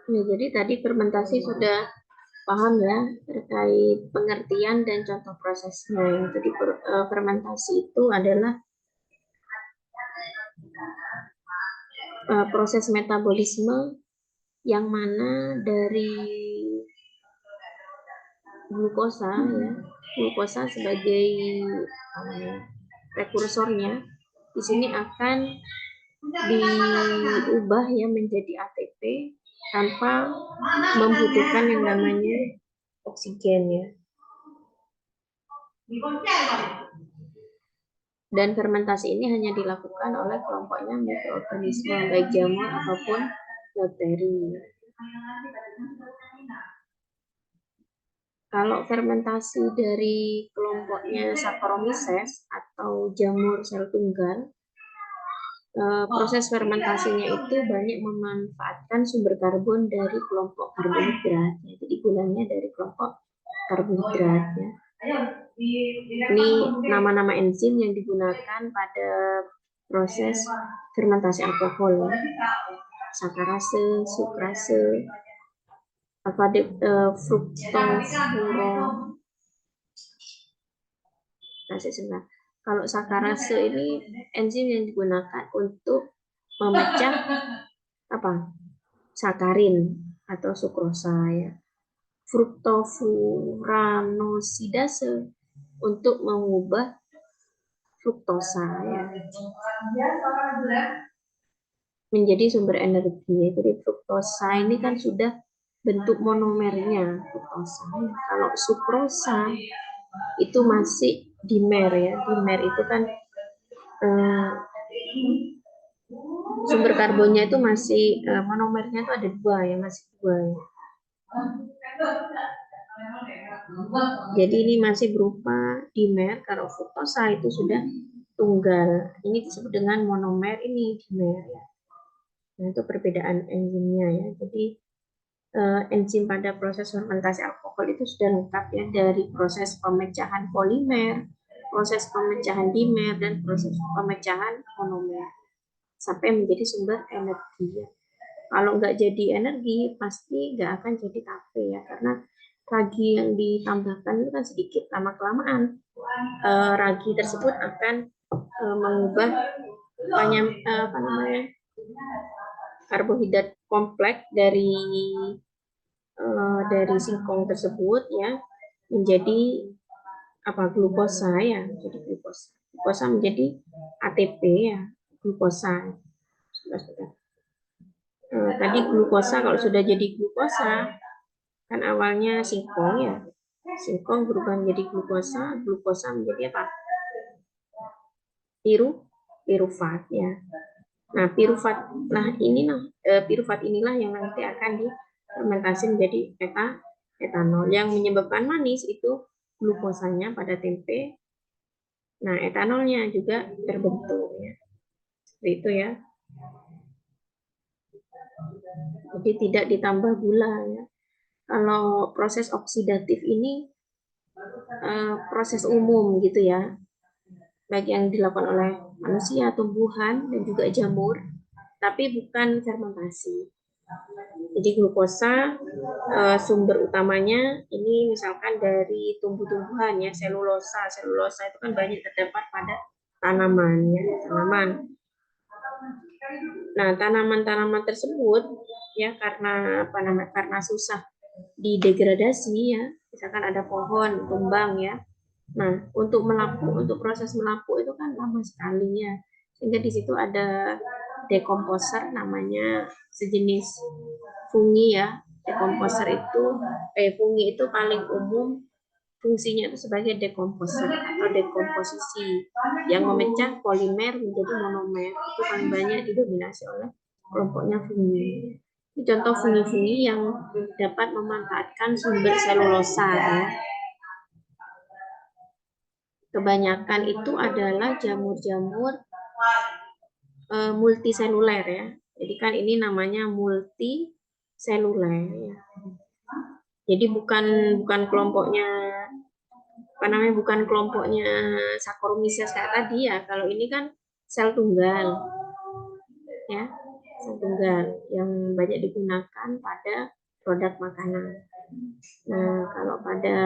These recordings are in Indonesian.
Ya, jadi tadi fermentasi sudah paham ya terkait pengertian dan contoh prosesnya. Jadi fermentasi itu adalah proses metabolisme yang mana dari glukosa ya, glukosa sebagai prekursornya di sini akan diubah ya menjadi ATP tanpa membutuhkan yang namanya oksigen ya. Dan fermentasi ini hanya dilakukan oleh kelompoknya mikroorganisme baik jamur ataupun bakteri. Kalau fermentasi dari kelompoknya Saccharomyces atau jamur sel tunggal, proses fermentasinya itu banyak memanfaatkan sumber karbon dari kelompok karbohidrat. Jadi gunanya dari kelompok karbohidrat. Ya. Ini nama-nama enzim yang digunakan pada proses fermentasi alkohol. Sakarase, sukrase, fruktofuron. Kalau sakarase ini enzim yang digunakan untuk memecah sakarin atau sukrosa ya. Fruktofuranosidase untuk mengubah fruktosa ya menjadi sumber energi. Jadi fruktosa ini kan sudah bentuk monomernya fruktosa. Kalau sukrosa itu masih dimer ya. Dimer itu kan sumber karbonnya itu masih monomernya itu ada dua ya, masih dua ya. Jadi ini masih berupa dimer. Kalau fruktosa itu sudah tunggal. Ini disebut dengan monomer, ini dimer ya. Nah, itu perbedaan enzimnya ya. Jadi enzim pada proses fermentasi alkohol itu sudah lengkap ya, dari proses pemecahan polimer, proses pemecahan dimer, dan proses pemecahan monomer sampai menjadi sumber energi ya. Kalau nggak jadi energi pasti nggak akan jadi kafe ya, karena ragi yang ditambahkan itu kan sedikit, lama-kelamaan ragi tersebut akan mengubah karbohidrat kompleks dari singkong tersebut ya menjadi glukosa ya, jadi glukosa menjadi ATP ya, glukosa. Tadi glukosa kalau sudah jadi glukosa kan awalnya singkong ya, singkong berubah menjadi glukosa, glukosa menjadi apa? Pirufat ya. Nah, pirufat inilah yang nanti akan difermentasi menjadi etanol. Yang menyebabkan manis itu glukosanya pada tempe. Nah, etanolnya juga terbentuk ya. Seperti itu ya. Jadi tidak ditambah gula ya. Kalau proses oksidatif ini proses umum gitu ya, baik yang dilakukan oleh manusia, tumbuhan, dan juga jamur, tapi bukan fermentasi. Jadi glukosa sumber utamanya ini misalkan dari tumbuh-tumbuhan ya, selulosa. Selulosa itu kan banyak terdapat pada tanaman ya, tanaman. Nah, tanaman-tanaman tersebut ya karena susah didegradasi ya. Misalkan ada pohon tumbang ya. Nah, untuk proses melapuk itu kan lama sekali ya. Sehingga di situ ada dekomposer namanya, sejenis fungi ya. Dekomposer itu fungi itu paling umum fungsinya itu sebagai dekomposer atau dekomposisi yang memecah polimer menjadi monomer. Itu paling banyak didominasi oleh kelompoknya fungi. Ini contoh fungi-fungi yang dapat memanfaatkan sumber selulosa ya. Kebanyakan itu adalah jamur-jamur multiseluler ya. Jadi kan ini namanya multiseluler ya. Jadi bukan kelompoknya bukan kelompoknya Saccharomyces kayak tadi ya. Kalau ini kan sel tunggal, ya, sel tunggal yang banyak digunakan pada produk makanan. Nah, kalau pada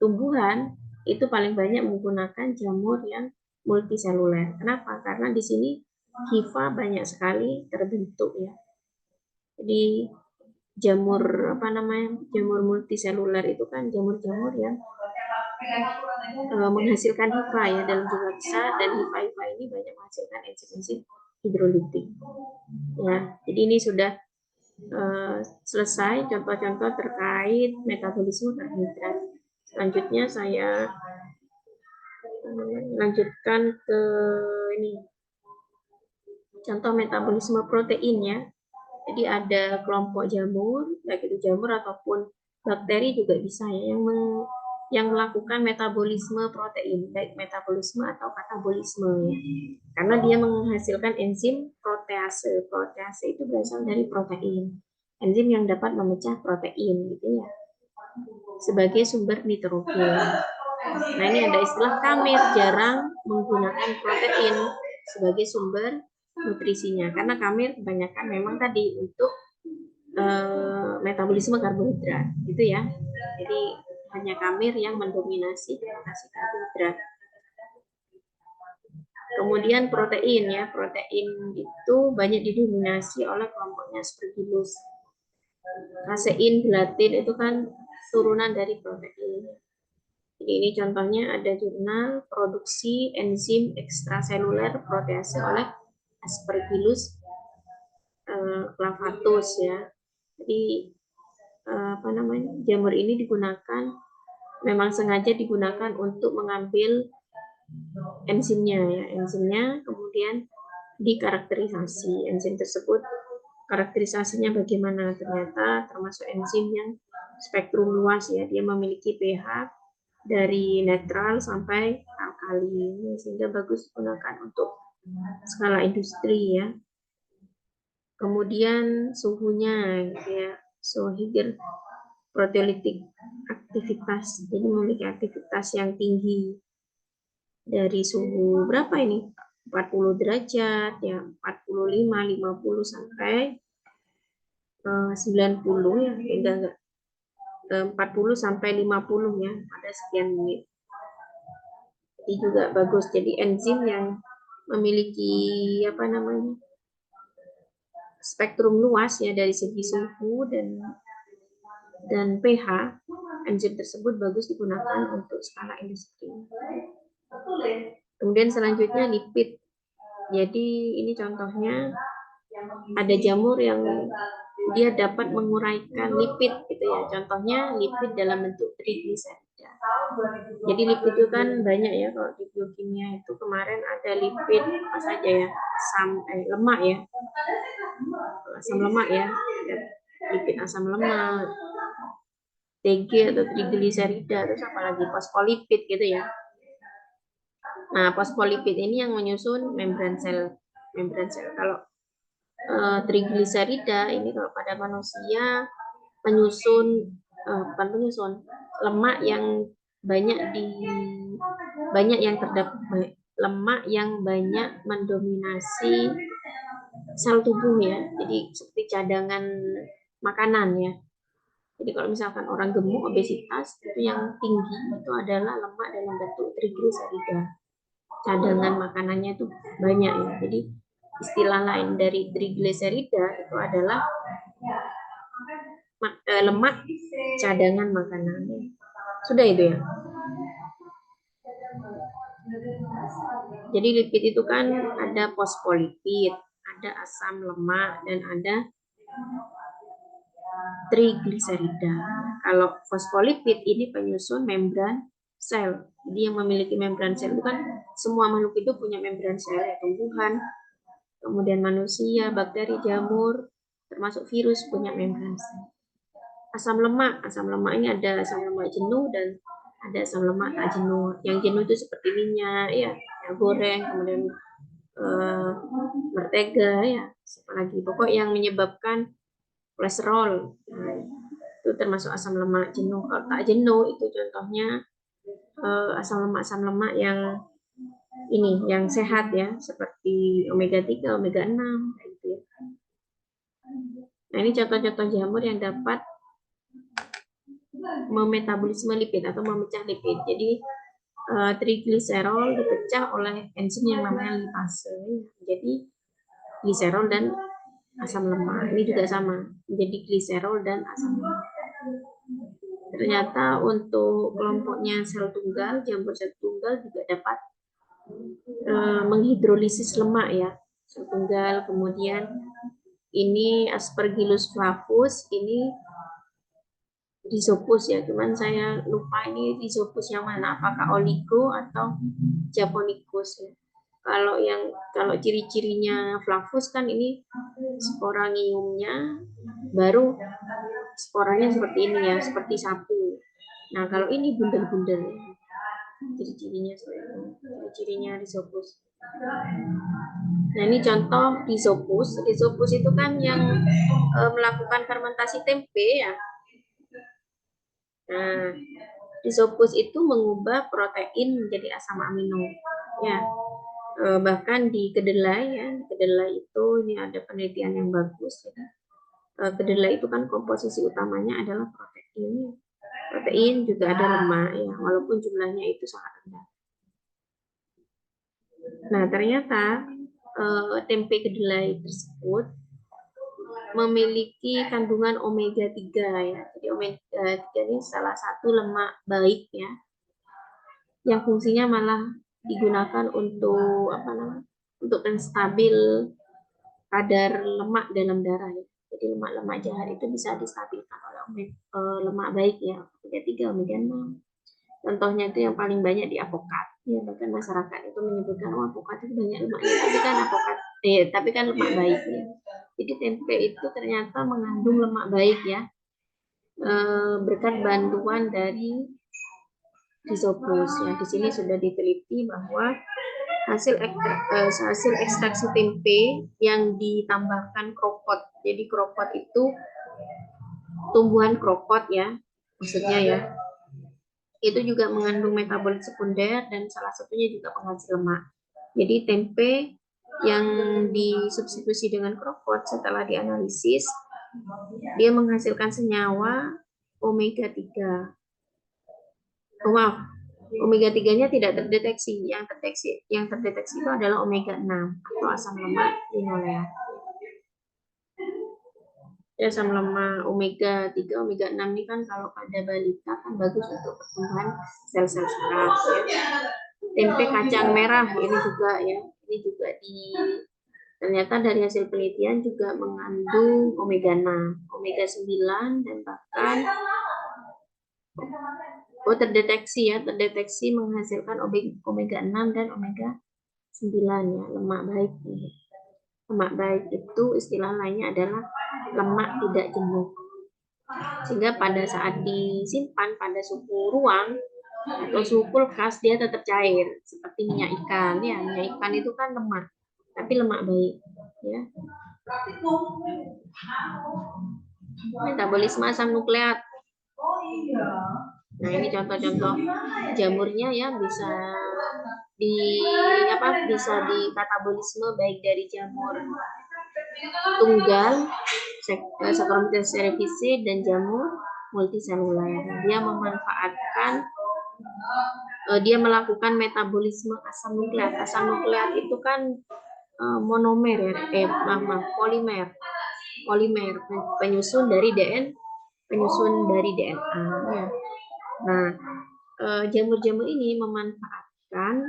tumbuhan itu paling banyak menggunakan jamur yang multiseluler. Kenapa? Karena di sini hifa banyak sekali terbentuk ya. Jadi jamur jamur multiseluler itu kan jamur-jamur yang menghasilkan hifa ya dalam jumlah besar, dan hifa-hifa ini banyak menghasilkan enzim-enzim hidrolitik. Ya, jadi ini sudah selesai contoh-contoh terkait metabolisme karbohidrat. Selanjutnya saya lanjutkan ke ini contoh metabolisme protein ya. Jadi ada kelompok jamur, baik itu jamur ataupun bakteri juga bisa ya yang melakukan metabolisme protein, baik metabolisme atau katabolisme ya. Karena dia menghasilkan enzim protease. Protease itu berasal dari protein. Enzim yang dapat memecah protein gitu ya. Sebagai sumber nitrogen. Nah, ini ada istilah kamir, jarang menggunakan protein sebagai sumber nutrisinya, karena kamir kebanyakan memang tadi untuk metabolisme karbohidrat gitu ya. Jadi hanya kamir yang mendominasi karbohidrat. Kemudian protein ya, protein itu banyak didominasi oleh kelompoknya Aspergillus. Kasein, gelatin itu kan turunan dari protein. Jadi ini contohnya ada jurnal produksi enzim ekstraseluler protease oleh Aspergillus clavatus ya. Jadi jamur ini memang sengaja digunakan untuk mengambil enzimnya ya, enzimnya kemudian dikarakterisasi. Enzim tersebut karakterisasinya bagaimana? Ternyata termasuk enzim yang spektrum luas ya, dia memiliki pH dari netral sampai alkali, sehingga bagus digunakan untuk skala industri ya. Kemudian suhunya gitu ya, suhu proteolitik aktivitas, jadi memiliki aktivitas yang tinggi dari suhu berapa ini? 40 derajat ya, 45, 50 sampai 90 ya, enggak 40 sampai 50 ya, pada sekian menit. Jadi juga bagus, jadi enzim yang memiliki spektrum luas ya dari segi suhu dan pH, enzim tersebut bagus digunakan untuk skala industri. Kemudian selanjutnya lipid. Jadi ini contohnya ada jamur yang dia dapat menguraikan lipid gitu ya. Contohnya lipid dalam bentuk trigliserida. Jadi lipid itu kan banyak ya, kalau di biokimia itu kemarin ada lipid apa saja ya, lemak ya, asam lemak ya, ada lipid asam lemak, TG atau trigliserida, terus apalagi fosfolipid gitu ya. Nah, fosfolipid ini yang menyusun membran sel. Kalau trigliserida ini kalau pada manusia bukan penyusun lemak yang banyak yang terdapat, lemak yang banyak mendominasi sel tubuh ya. Jadi seperti cadangan makanan ya. Jadi kalau misalkan orang gemuk, obesitas, itu yang tinggi itu adalah lemak dalam bentuk trigliserida. Cadangan makanannya itu banyak ya. Jadi istilah lain dari trigliserida itu adalah lemak cadangan makanan. Sudah itu ya. Jadi lipid itu kan ada fosfolipid, ada asam lemak, dan ada trigliserida. Kalau fosfolipid ini penyusun membran sel. Jadi yang memiliki membran sel itu kan semua makhluk hidup punya membran sel, ya, tumbuhan, kemudian manusia, bakteri, jamur, termasuk virus punya membran sel. Asam lemak ini ada asam lemak jenuh dan ada asam lemak tak jenuh. Yang jenuh itu seperti minyak ya, goreng, kemudian mentega ya, apalagi pokok yang menyebabkan kolesterol. Nah, itu termasuk asam lemak jenuh. Kalau tak jenuh itu contohnya asam lemak yang ini yang sehat ya, seperti omega 3, omega 6 kayak gitu ya. Nah, ini contoh-contoh jamur yang dapat memetabolisme lipid atau memecah lipid. Jadi trigliserol dipecah oleh enzim yang namanya lipase. Jadi gliserol dan asam lemak. Ini juga sama, menjadi gliserol dan asam lemak. Ternyata untuk kelompoknya sel tunggal, jamur sel tunggal juga dapat menghidrolisis lemak ya. Sel tunggal, kemudian ini Aspergillus flavus, ini Rhizopus ya, cuman saya lupa ini Rhizopus yang mana, apakah oligo atau japonicus ya. Kalau ciri-cirinya flavus kan ini sporangiumnya baru sporanya seperti ini ya, seperti sapu. Nah, kalau ini bundel-bundel ciri-cirinya seperti ini. Ciri-cirinya Rhizopus. Nah, ini contoh Rhizopus. Rhizopus itu kan yang melakukan fermentasi tempe ya. Nah, Rhizopus itu mengubah protein menjadi asam amino. Ya, bahkan di kedelai ya, kedelai itu ini ada penelitian yang bagus. Ya. Kedelai itu kan komposisi utamanya adalah protein. Protein juga ada lemak ya, walaupun jumlahnya itu sangat rendah. Nah, ternyata tempe kedelai tersebut memiliki kandungan omega 3 ya. Jadi omega 3 ini salah satu lemak baik ya, yang fungsinya malah digunakan untuk apa namanya? Untuk menstabil kadar lemak dalam darah ya. Jadi lemak-lemak jahat itu bisa distabilkan oleh lemak baik ya, omega 3, omega 6. Contohnya itu yang paling banyak di avokat. Ya, bahkan masyarakat itu menyebutkan avokat itu banyak lemaknya, tapi kan lemak baik ya. Jadi tempe itu ternyata mengandung lemak baik ya, berkat bantuan dari Rhizopus ya. Di sini sudah diteliti bahwa hasil ekstraksi tempe yang ditambahkan krokot. Jadi krokot itu tumbuhan krokot ya, maksudnya ya. Itu juga mengandung metabolit sekunder dan salah satunya juga penghasil lemak. Jadi tempe yang disubstitusi dengan krokot setelah dianalisis dia menghasilkan senyawa omega 3. Oh, maaf, omega 3-nya tidak terdeteksi. Yang terdeteksi itu adalah omega 6 atau asam lemak linoleat. Ya, asam lemak omega 3, omega 6 ini kan kalau pada balita kan bagus untuk pertumbuhan sel-sel saraf ya. Tempe kacang merah ini juga ya. Ini juga ternyata dari hasil penelitian juga mengandung omega 6, omega 9 dan bahkan terdeteksi menghasilkan omega 6 dan omega 9 ya, lemak baik. Lemak baik itu istilah lainnya adalah lemak tidak jenuh. Sehingga pada saat disimpan pada suhu ruang atau suhu kulkas dia tetap cair seperti minyak ikan ya. Minyak ikan itu kan lemak, tapi lemak baik ya. Metabolisme asam nukleat. Nah, ini contoh-contoh jamurnya ya, bisa di katabolisme baik dari jamur tunggal Saccharomyces cerevisiae dan jamur multiseluler. Dia melakukan metabolisme asam nukleat. Asam nukleat itu kan monomer ya, polimer penyusun dari DNA ya. Nah, jamur-jamur ini memanfaatkan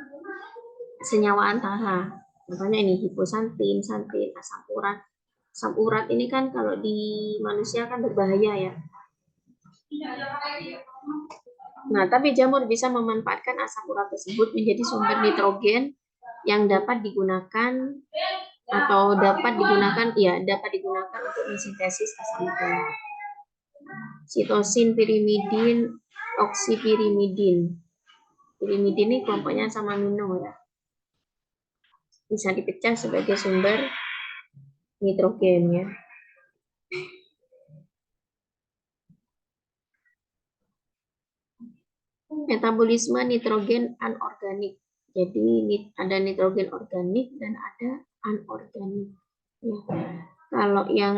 senyawa antara. Contohnya ini hiposantin, santin, asam urat. Asam urat ini kan kalau di manusia kan berbahaya ya. Nah, tapi jamur bisa memanfaatkan asam urat tersebut menjadi sumber nitrogen yang dapat digunakan untuk mensintesis asam nukleat. Sitosin, pirimidin, oksipirimidin. Pirimidin ini kelompoknya asam amino ya. Bisa dipecah sebagai sumber nitrogen ya. Metabolisme nitrogen anorganik. Jadi ada nitrogen organik dan ada anorganik. Ya. Kalau yang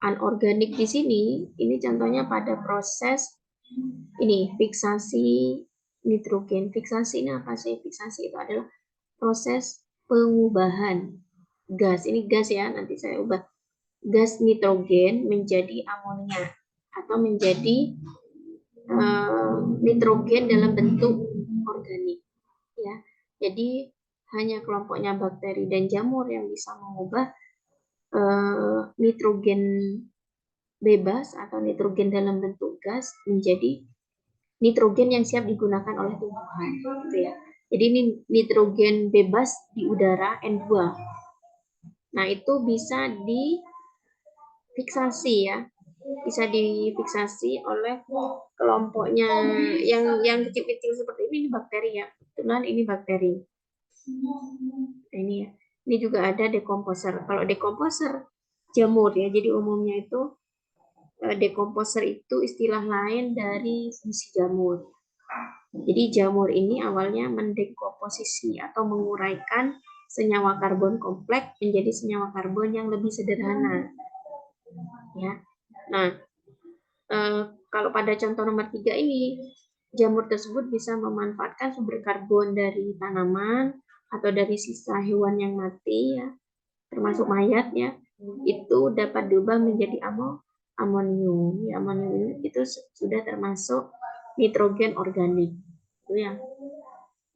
anorganik di sini, ini contohnya pada proses ini fiksasi nitrogen. Fiksasi ini apa sih? Fiksasi itu adalah proses pengubahan gas. Ini gas ya, nanti saya ubah gas nitrogen menjadi amonia atau menjadi nitrogen dalam bentuk organik ya. Jadi hanya kelompoknya bakteri dan jamur yang bisa mengubah nitrogen bebas atau nitrogen dalam bentuk gas menjadi nitrogen yang siap digunakan oleh tumbuhan gitu ya. Jadi ini nitrogen bebas di udara N2. Nah, itu bisa difiksasi ya. Bisa difiksasi oleh kelompoknya yang kecil-kecil seperti ini bakteri ya. Kebetulan ini bakteri. Nah, ini ya. Ini juga ada dekomposer. Kalau dekomposer jamur ya. Jadi umumnya itu dekomposer itu istilah lain dari fungsi jamur. Jadi jamur ini awalnya mendekomposisi atau menguraikan senyawa karbon kompleks menjadi senyawa karbon yang lebih sederhana. Ya. Nah, kalau pada contoh nomor 3 ini, jamur tersebut bisa memanfaatkan sumber karbon dari tanaman atau dari sisa hewan yang mati ya, termasuk mayat ya, itu dapat diubah menjadi amonium. Ya, amonium itu sudah termasuk nitrogen organik. Itu ya.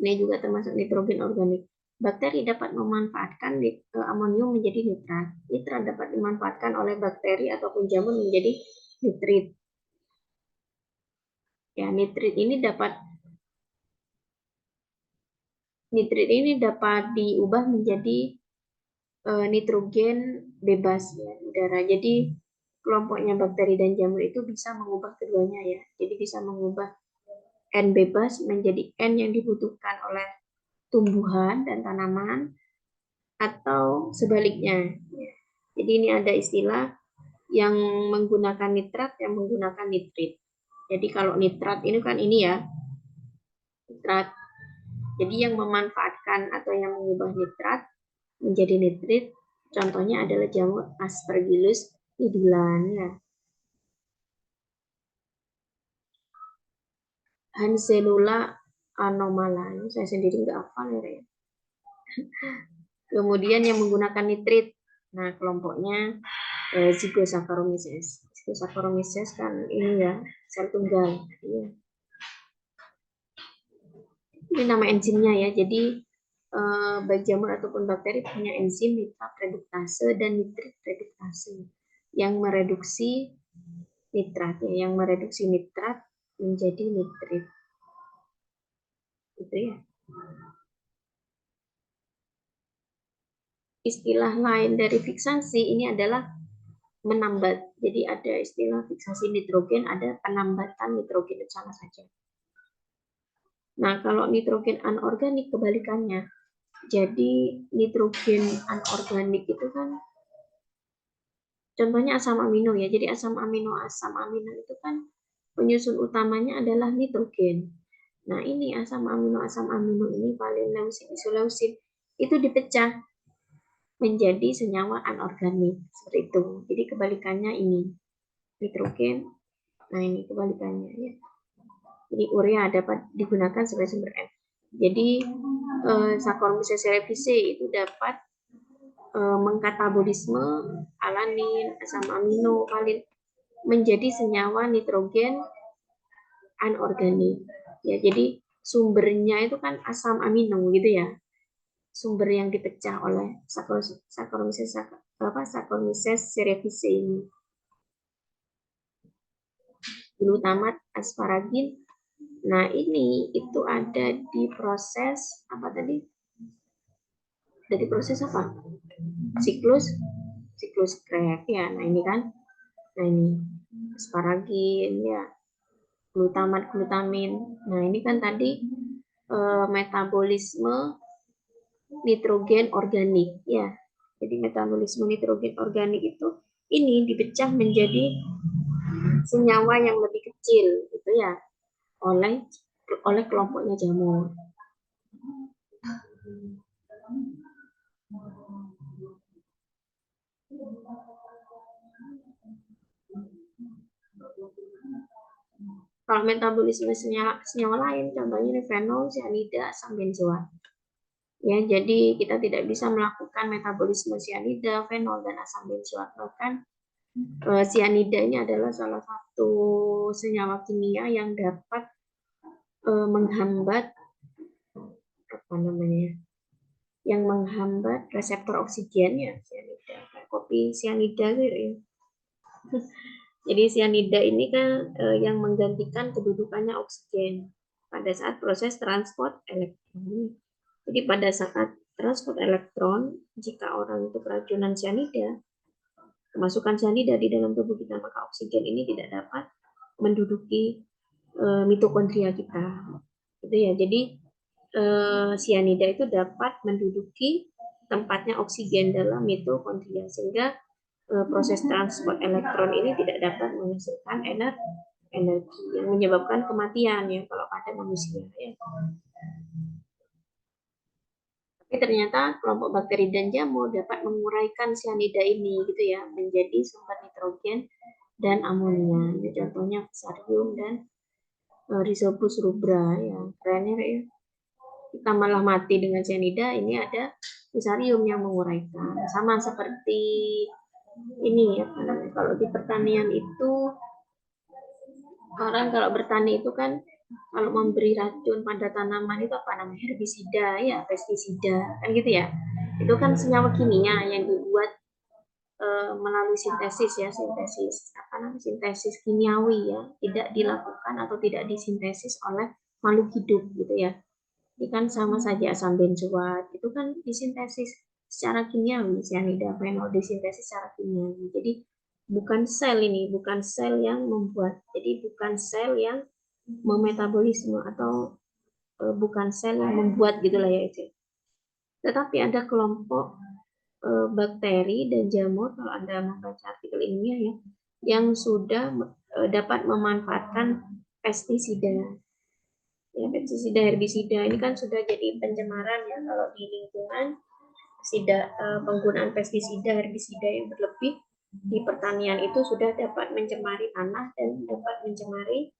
Ini juga termasuk nitrogen organik. Bakteri dapat memanfaatkan amonium menjadi nitrat. Nitrat dapat dimanfaatkan oleh bakteri ataupun jamur menjadi nitrit. Ya, nitrit ini dapat diubah menjadi nitrogen bebas ya, udara. Jadi kelompoknya bakteri dan jamur itu bisa mengubah keduanya ya. Jadi bisa mengubah N bebas menjadi N yang dibutuhkan oleh tumbuhan dan tanaman atau sebaliknya. Jadi ini ada istilah yang menggunakan nitrat, yang menggunakan nitrit. Jadi kalau nitrat ini kan ini ya, nitrat. Jadi yang memanfaatkan atau yang mengubah nitrat menjadi nitrit, contohnya adalah jamur Aspergillus nidulan. Hansenula anomala. Ini saya sendiri nggak hafal ya. Kemudian yang menggunakan nitrit, nah kelompoknya Zygosaccharomeces. Zygosaccharomeces kan ini ya, sel tunggal. Iya. Ini nama enzimnya ya. Jadi baik jamur ataupun bakteri punya enzim nitrat reduktase dan nitrit reduktase yang mereduksi nitrat ya, yang mereduksi nitrat menjadi nitrit. Itu ya. Istilah lain dari fiksasi ini adalah menambat. Jadi ada istilah fiksasi nitrogen, ada penambatan nitrogen, itu sama saja. Nah, kalau nitrogen anorganik kebalikannya. Jadi nitrogen anorganik itu kan contohnya asam amino ya. Jadi asam amino itu kan penyusun utamanya adalah nitrogen. Nah, ini asam amino ini valinleusin, isoleusin itu dipecah menjadi senyawa anorganik seperti itu. Jadi kebalikannya ini nitrogen. Nah, ini kebalikannya ya. Jadi urea dapat digunakan sebagai sumber N. Jadi Saccharomyces cerevisiae itu dapat mengkatabolisme alanin, asam amino, valin menjadi senyawa nitrogen anorganik. Ya, jadi sumbernya itu kan asam amino gitu ya. Sumber yang dipecah oleh Saccharomyces cerevisiae ini. Glutamat, asparagin. Nah, ini itu ada di proses apa tadi? Ada di proses apa? Siklus Krebs ya. Nah, ini kan. Nah, ini asparagin ya. Glutamat, glutamin. Nah, ini kan tadi metabolisme nitrogen organik ya. Jadi metabolisme nitrogen organik itu ini dipecah menjadi senyawa yang lebih kecil gitu ya. oleh kelompoknya jamur. Kalau metabolisme senyawa lain, contohnya fenol, sianida, asam benzoat. Ya, jadi kita tidak bisa melakukan metabolisme sianida, fenol, dan asam benzoat. Bahkan sianida ini adalah salah satu senyawa kimia yang dapat menghambat apa namanya? Yang menghambat reseptor oksigen ya, sianida. Kopi sianida gitu ya. Jadi sianida ini kan yang menggantikan kedudukannya oksigen pada saat proses transport elektron. Jadi pada saat transport elektron, jika orang itu keracunan sianida, kemasukan sianida di dalam tubuh kita, maka oksigen ini tidak dapat menduduki mitokondria kita. Gitu ya. Jadi sianida itu dapat menduduki tempatnya oksigen dalam mitokondria sehingga proses transport elektron ini tidak dapat menghasilkan energi yang menyebabkan kematian ya kalau pada manusia ya. Tapi ternyata kelompok bakteri dan jamur dapat menguraikan sianida ini gitu ya menjadi sumber nitrogen dan amonia. Ini contohnya Fusarium dan Rhizopus rubra ya. Keren ya. Kita malah mati dengan sianida, ini ada Fusarium yang menguraikan. Sama seperti ini ya, kalau di pertanian itu orang kalau bertani itu kan kalau memberi racun pada tanaman itu apa namanya, herbisida ya, pestisida kan gitu ya. Itu kan senyawa kimia yang dibuat melalui sintesis ya, sintesis apa namanya, sintesis kimiawi ya, tidak dilakukan atau tidak disintesis oleh makhluk hidup gitu ya. Ini kan sama saja asam benzoat itu kan disintesis secara kimiawi, sianida, fenol disintesis secara kimiawi. Jadi bukan sel ini, bukan sel yang membuat. Jadi bukan sel yang memetabolisme atau bukan sel yang membuat gitulah ya itu. Tetapi ada kelompok bakteri dan jamur kalau Anda membaca artikel ilmiah ya yang sudah dapat memanfaatkan pestisida. Ya, pestisida herbisida ini kan sudah jadi pencemaran ya kalau di lingkungan penggunaan pestisida herbisida yang berlebih di pertanian itu sudah dapat mencemari tanah dan dapat mencemari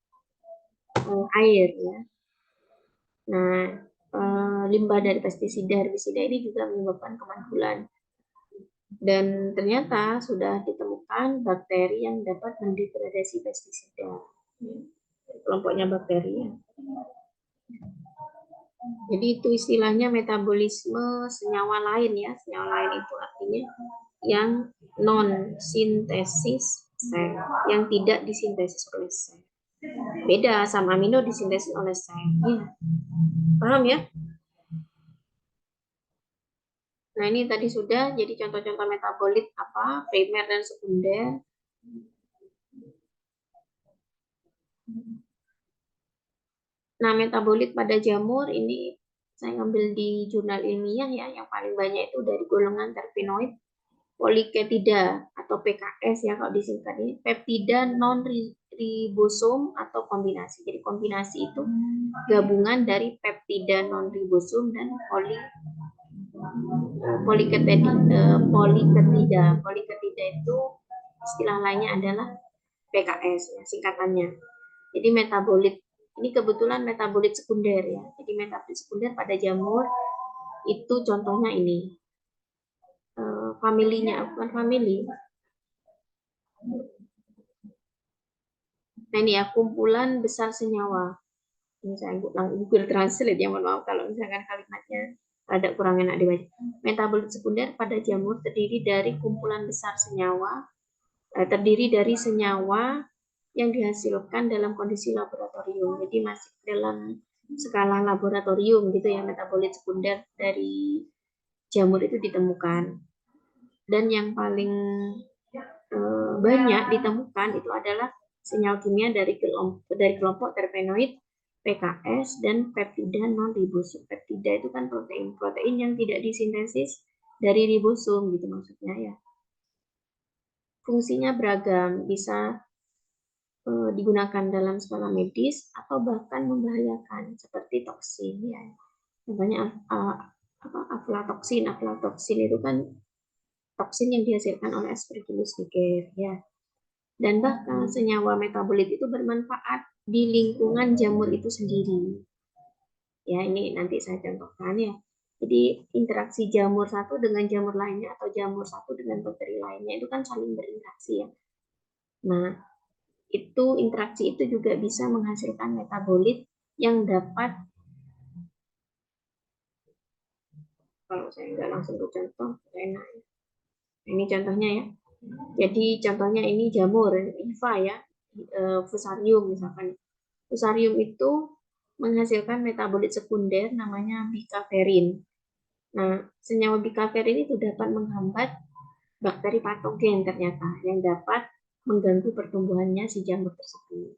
air ya. Nah, limbah dari pestisida herbisida ini juga menyebabkan kemandulan. Dan ternyata sudah ditemukan bakteri yang dapat mendegradasi pestisida. Kelompoknya bakteri ya. Jadi itu istilahnya metabolisme senyawa lain ya. Senyawa lain itu artinya yang non sintesis sel, yang tidak disintesis oleh sel. Beda asam amino disintesis oleh sel. Ya. Paham ya? Nah, ini tadi sudah jadi contoh-contoh metabolit apa? Primer dan sekunder. Nah, metabolit pada jamur ini saya ngambil di jurnal ilmiah ya, yang paling banyak itu dari golongan terpenoid poliketida atau PKS ya kalau disingkatnya, peptida non ribosom atau kombinasi. Jadi kombinasi itu gabungan dari peptida non ribosom dan poliketida. Poliketida itu istilah lainnya adalah PKS ya, singkatannya. Jadi metabolit ini kebetulan metabolit sekunder ya. Jadi metabolit sekunder pada jamur itu contohnya ini. Familinya bukan family. Nah ini ya kumpulan besar senyawa. Ini saya Google Translate ya, mohon maaf kalau misalkan kalimatnya ada kurang enak dibaca. Metabolit sekunder pada jamur terdiri dari kumpulan besar senyawa, terdiri dari senyawa yang dihasilkan dalam kondisi laboratorium. Jadi masih dalam skala laboratorium gitu ya, metabolit sekunder dari jamur itu ditemukan. Dan yang paling banyak ditemukan itu adalah senyawa kimia dari kelompok terpenoid, PKS, dan peptida non ribosom. Peptida itu kan protein yang tidak disintesis dari ribosom gitu maksudnya ya. Fungsinya beragam, bisa digunakan dalam skala medis atau bahkan membahayakan seperti toksin ya. Contohnya aflatoksin. Aflatoksin itu kan toksin yang dihasilkan oleh Aspergillus niger ya. Dan bahkan senyawa metabolit itu bermanfaat di lingkungan jamur itu sendiri. Ya, ini nanti saya contohkan ya. Jadi interaksi jamur satu dengan jamur lainnya atau jamur satu dengan bakteri lainnya itu kan saling berinteraksi ya. Nah, itu interaksi itu juga bisa menghasilkan metabolit yang dapat, kalau saya nggak langsung ke contoh, enak ya. Ini contohnya ya. Jadi contohnya ini jamur hifa ya, fusarium misalkan. Fusarium itu menghasilkan metabolit sekunder namanya bikaverin. Nah, senyawa bikaverin itu dapat menghambat bakteri patogen ternyata yang dapat mengganggu pertumbuhannya si jamur tersebut.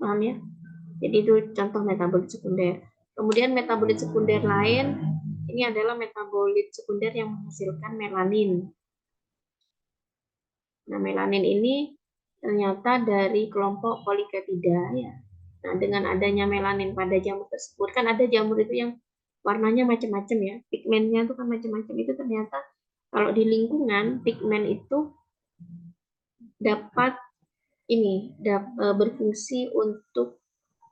Paham ya? Jadi itu contoh metabolit sekunder. Kemudian metabolit sekunder lain, ini adalah metabolit sekunder yang menghasilkan melanin. Nah, melanin ini ternyata dari kelompok Polychaetidae ya. Nah, dengan adanya melanin pada jamur tersebut, kan ada jamur itu yang warnanya macam-macam ya, pigmennya itu kan macam-macam. Itu ternyata kalau di lingkungan pigmen itu dapat berfungsi untuk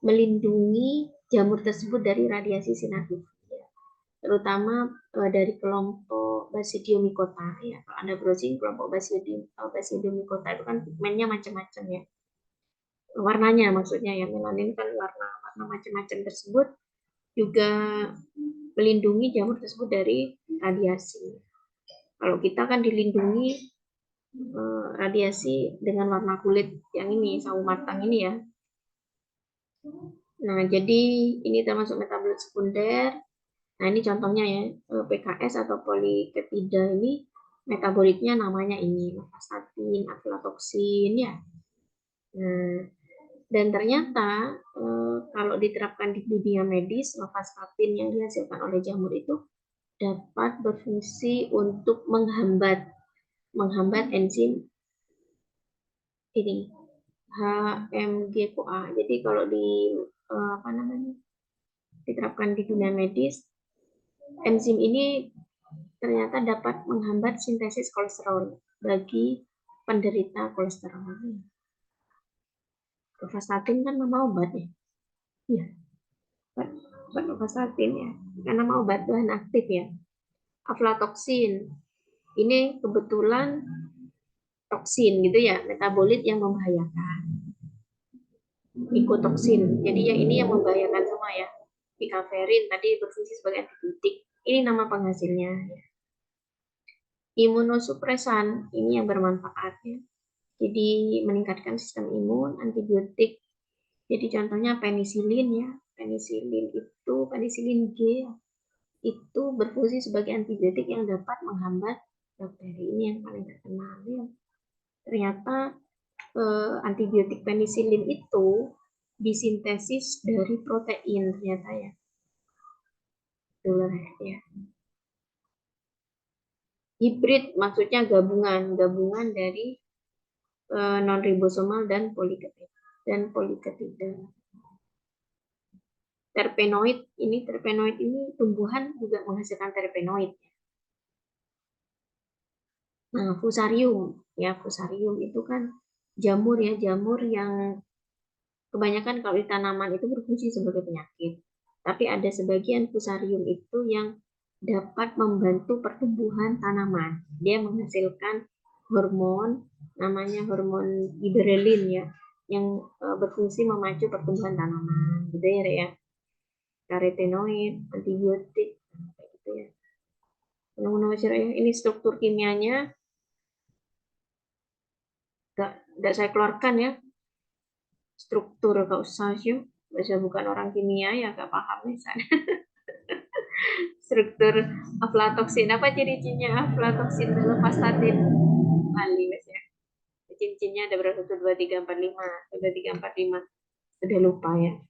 melindungi jamur tersebut dari radiasi sinar UV, ya. Terutama dari kelompok Basidiomycota ya. Kalau Anda browsing kelompok Basidiomycota itu kan pigmennya macam-macam ya. Warnanya maksudnya ya, melanin kan warna macam-macam tersebut juga melindungi jamur tersebut dari radiasi. Kalau kita kan dilindungi radiasi dengan warna kulit yang ini, sawo matang ini ya. Nah, jadi ini termasuk metabolit sekunder. Nah, ini contohnya ya, PKS atau Polychaetidae ini metabolitnya namanya ini, vastatin, aflatoksin ya. Nah, dan ternyata kalau diterapkan di dunia medis, vastatin yang dihasilkan oleh jamur itu dapat berfungsi untuk menghambat enzim ini HMG-CoA. Jadi kalau diterapkan di dunia medis, enzim ini ternyata dapat menghambat sintesis kolesterol bagi penderita kolesterol. Vastatin kan nama obat ya. Iya, vastatin ya. Kan nama obat, bahan aktif ya. Aflatoksin. Ini kebetulan toksin gitu ya, metabolit yang membahayakan. Mikotoksin. Jadi yang ini yang membahayakan semua ya. Bikaverin tadi berfungsi sebagai antibiotik. Ini nama penghasilnya. Imunosupresan ini yang bermanfaat ya. Jadi meningkatkan sistem imun, antibiotik. Jadi contohnya penisilin ya. Penisilin G itu berfungsi sebagai antibiotik yang dapat menghambat bakteri. Ini yang paling terkenal ya. Ternyata antibiotik penisilin itu disintesis dari protein ternyata ya. Ya. Hibrid maksudnya gabungan dari non ribosomal dan polikeptida. Terpenoid ini tumbuhan juga menghasilkan terpenoid. Nah, fusarium itu kan jamur yang kebanyakan kalau di tanaman itu berfungsi sebagai penyakit. Tapi ada sebagian fusarium itu yang dapat membantu pertumbuhan tanaman. Dia menghasilkan hormon, namanya hormon giberellin ya, yang berfungsi memacu pertumbuhan tanaman. Gitu ya. Karotenoid, antibiotik, gitu ya. Ini struktur kimianya nggak saya keluarkan ya. Struktur gak usah sih. Saya bukan orang kimia ya gak paham misalnya. Struktur aflatoksin, apa ciri-cirinya aflatoksin dalam vastatin? Bali mas ya. Cincinnya ada berapa tuh? 2, 3, 4, 5. 2, 3, 4, 5. Udah lupa ya.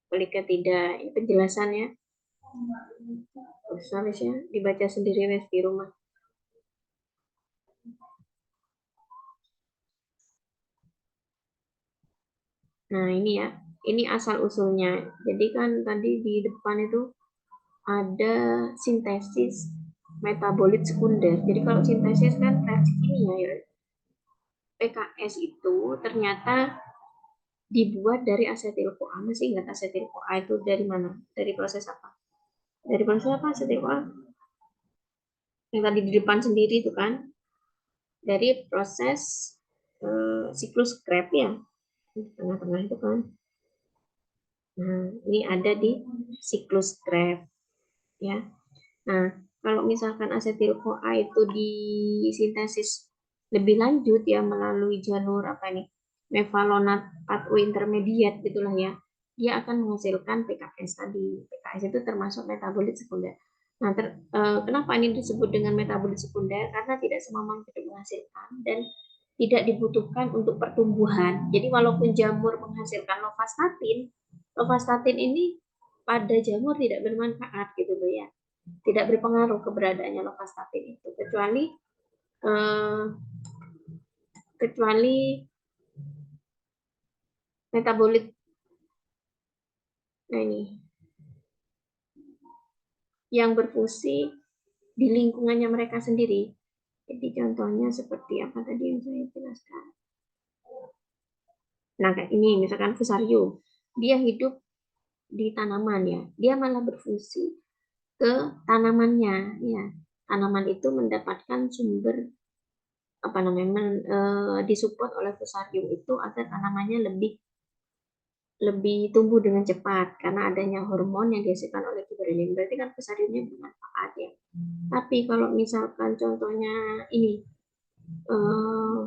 Polikeptida, penjelasannya. Terus habisnya dibaca sendiri wes di rumah. Nah, ini ya. Ini asal usulnya. Jadi kan tadi di depan itu ada sintesis metabolit sekunder. Jadi kalau sintesis kan reaksi kimia ya. PKS itu ternyata dibuat dari asetil CoA. Masih ingat asetil CoA itu dari mana? Dari proses apa? Dari proses apa asetil CoA? Yang tadi di depan sendiri itu kan dari proses siklus Krebs ya. Di tengah-tengah itu kan. Nah, ini ada di siklus Krebs ya. Nah, kalau misalkan asetil CoA itu disintesis lebih lanjut ya melalui jalur apa nih? Mevalonat pathway intermediate gitulah ya. Dia akan menghasilkan PKS tadi. PKS itu termasuk metabolit sekunder. Nah, kenapa ini disebut dengan metabolit sekunder? Karena tidak semua makhluk menghasilkan dan tidak dibutuhkan untuk pertumbuhan. Jadi walaupun jamur menghasilkan lovastatin, lovastatin ini pada jamur tidak bermanfaat gitu loh ya, tidak berpengaruh keberadaannya lovastatin itu eh, kecuali metabolit. Nah ini yang berfungsi di lingkungannya mereka sendiri. Jadi contohnya seperti apa tadi yang saya jelaskan. Nah kayak ini misalkan fusarium, dia hidup di tanaman ya, dia malah berfungsi ke tanamannya ya. Tanaman itu mendapatkan sumber apa namanya disupport oleh fusarium itu agar tanamannya lebih lebih tumbuh dengan cepat karena adanya hormon yang dihasilkan oleh gibberellin. Berarti kan fusariumnya bermanfaat ya. Tapi kalau misalkan contohnya ini eh,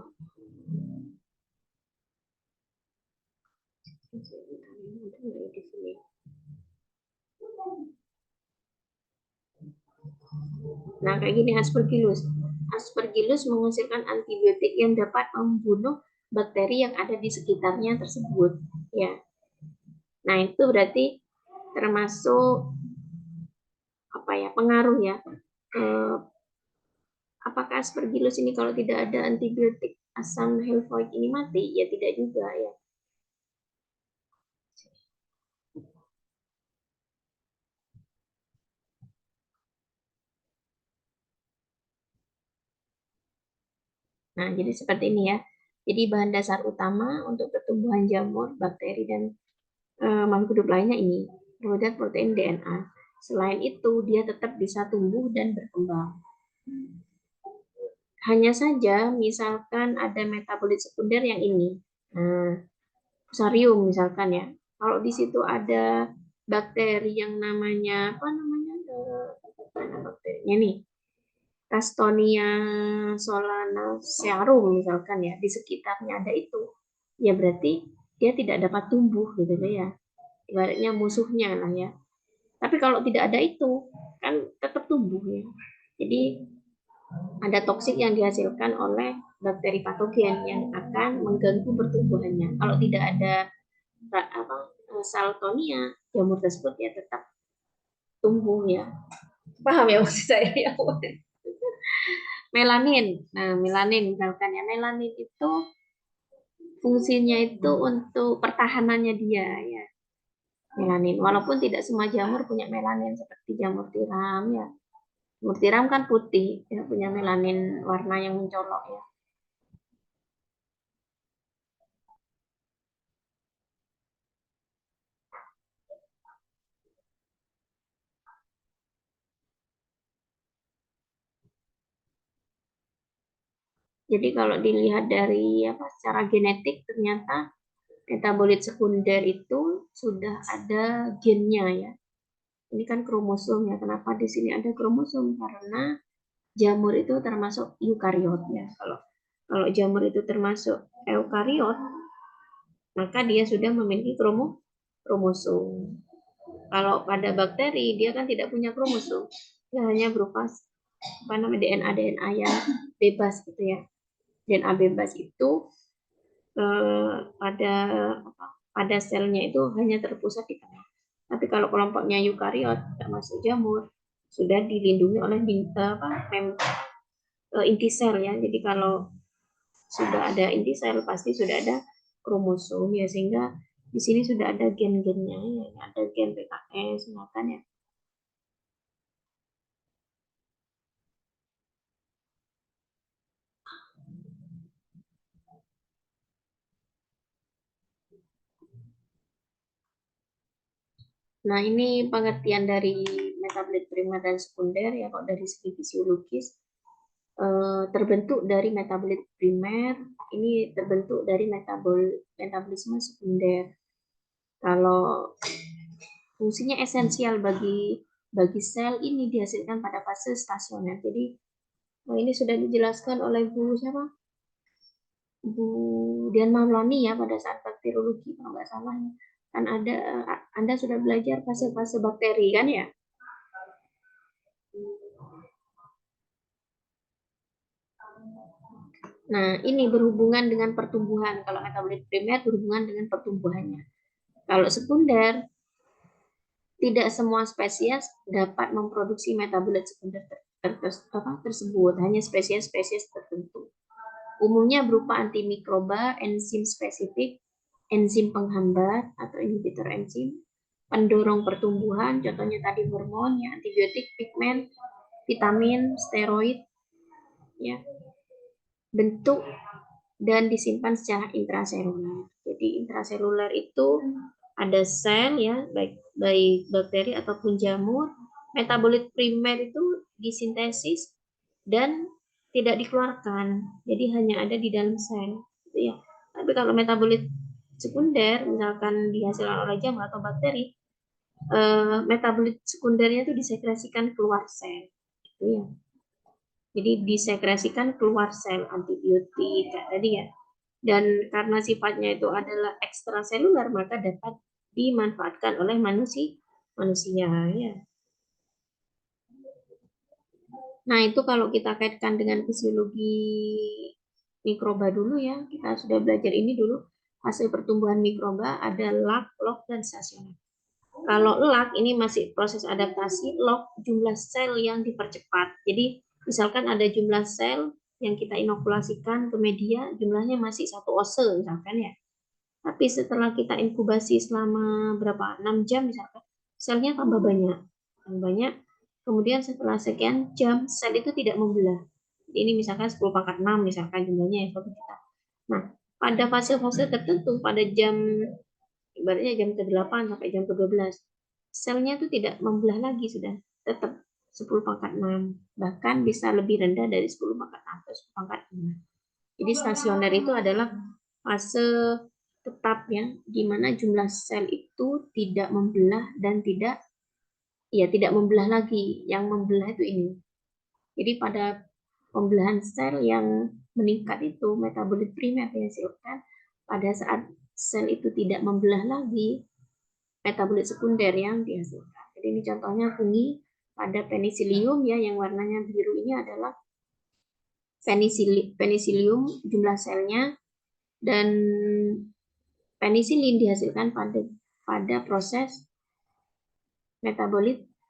nah kayak gini Aspergillus. Aspergillus menghasilkan antibiotik yang dapat membunuh bakteri yang ada di sekitarnya tersebut. Ya, nah itu berarti termasuk apa ya pengaruh ya. Eh, apakah Aspergillus ini kalau tidak ada antibiotik asam helfoik ini mati? Ya tidak juga ya. Nah, jadi seperti ini ya. Jadi bahan dasar utama untuk pertumbuhan jamur, bakteri, dan makhluk hidup lainnya ini, karbohidrat, protein, DNA. Selain itu, dia tetap bisa tumbuh dan berkembang. Hanya saja, misalkan ada metabolit sekunder yang ini. Nah, fusarium misalkan ya. Kalau di situ ada bakteri yang namanya, apa namanya, mana bakterinya nih? Castonia solanacearum misalkan ya di sekitarnya ada itu ya berarti dia tidak dapat tumbuh gitu ya ibaratnya musuhnya lah ya tapi kalau tidak ada itu kan tetap tumbuh ya jadi ada toksik yang dihasilkan oleh bakteri patogen yang akan mengganggu pertumbuhannya kalau tidak ada apa saltonia jamur tersebut ya tetap tumbuh ya paham ya maksud saya ya melanin. Nah, melanin misalkan ya, melanin itu fungsinya itu untuk pertahanannya dia ya. Melanin. Walaupun tidak semua jamur punya melanin seperti jamur tiram ya. Jamur tiram kan putih, ya punya melanin warna yang mencolok ya. Jadi kalau dilihat dari apa secara genetik ternyata metabolit sekunder itu sudah ada gennya ya. Ini kan kromosom ya. Kenapa di sini ada kromosom? Karena jamur itu termasuk eukariot ya. Kalau kalau jamur itu termasuk eukariot, maka dia sudah memiliki kromosom. Kalau pada bakteri dia kan tidak punya kromosom, dia hanya berupa apa namanya DNA yang bebas gitu ya. DNA bebas itu pada apa, pada selnya itu hanya terpusat di tengah. Tapi kalau kelompoknya eukariot, termasuk jamur, sudah dilindungi oleh inti sel ya. Jadi kalau sudah ada inti sel pasti sudah ada kromosom ya, sehingga di sini sudah ada gen-gennya ya, ada gen PKS makanya. Nah, ini pengertian dari metabolit primer dan sekunder ya, kok dari segi fisiologis terbentuk dari metabolit primer, ini terbentuk dari metabolisme sekunder. Kalau fungsinya esensial bagi sel ini dihasilkan pada fase stasioner. Jadi ini sudah dijelaskan oleh Bu siapa? Bu Dian Maulani ya pada saat bakteriologi kalau nggak salah ya. Kan ada Anda sudah belajar fase-fase bakteri kan ya? Nah, ini berhubungan dengan pertumbuhan. Kalau metabolit primer berhubungan dengan pertumbuhannya. Kalau sekunder, tidak semua spesies dapat memproduksi metabolit sekunder tersebut, hanya spesies-spesies tertentu. Umumnya berupa antimikroba, enzim spesifik, enzim penghambat atau inhibitor enzim, pendorong pertumbuhan, contohnya tadi hormon, ya, antibiotik, pigmen, vitamin, steroid, ya, bentuk dan disimpan secara intraseluler. Jadi intraseluler itu ada sel ya, baik baik bakteri ataupun jamur. Metabolit primer itu disintesis dan tidak dikeluarkan. Jadi hanya ada di dalam sel, gitu ya. Tapi kalau metabolit sekunder, misalkan dihasilkan oleh jamur atau bakteri, metabolit sekundernya itu disekresikan keluar sel, gitu ya. Jadi disekresikan keluar sel antibiotik kayak tadi ya. Dan karena sifatnya itu adalah ekstraseluler maka dapat dimanfaatkan oleh manusia ya. Nah, itu kalau kita kaitkan dengan fisiologi mikroba dulu ya. Kita sudah belajar ini dulu. Hasil pertumbuhan mikroba ada log, log, dan stasioner. Kalau log ini masih proses adaptasi, log jumlah sel yang dipercepat. Jadi misalkan ada jumlah sel yang kita inokulasikan ke media, jumlahnya masih 1 ose misalkan ya. Tapi setelah kita inkubasi selama berapa 6 jam misalkan, selnya tambah banyak. Tambah banyak. Kemudian setelah sekian jam, sel itu tidak membelah. Ini misalkan 10 pangkat 6 misalkan jumlahnya ya 1 juta. Nah, pada fase-fase tertentu, pada jam ibaratnya jam ke-8 sampai jam ke-12 selnya itu tidak membelah lagi, sudah tetap 10 pangkat 6, bahkan bisa lebih rendah dari 10 pangkat 6 atau 10 pangkat 5. Jadi stasioner itu adalah fase tetap ya, di mana jumlah sel itu tidak membelah dan tidak membelah lagi. Yang membelah itu ini. Jadi pada pembelahan sel yang meningkat itu metabolit primer dihasilkan pada saat sel itu tidak membelah lagi, metabolit sekunder yang dihasilkan. Jadi ini contohnya fungi pada penicillium ya, yang warnanya biru ini adalah penicillium jumlah selnya, dan penisilin dihasilkan pada proses metabolit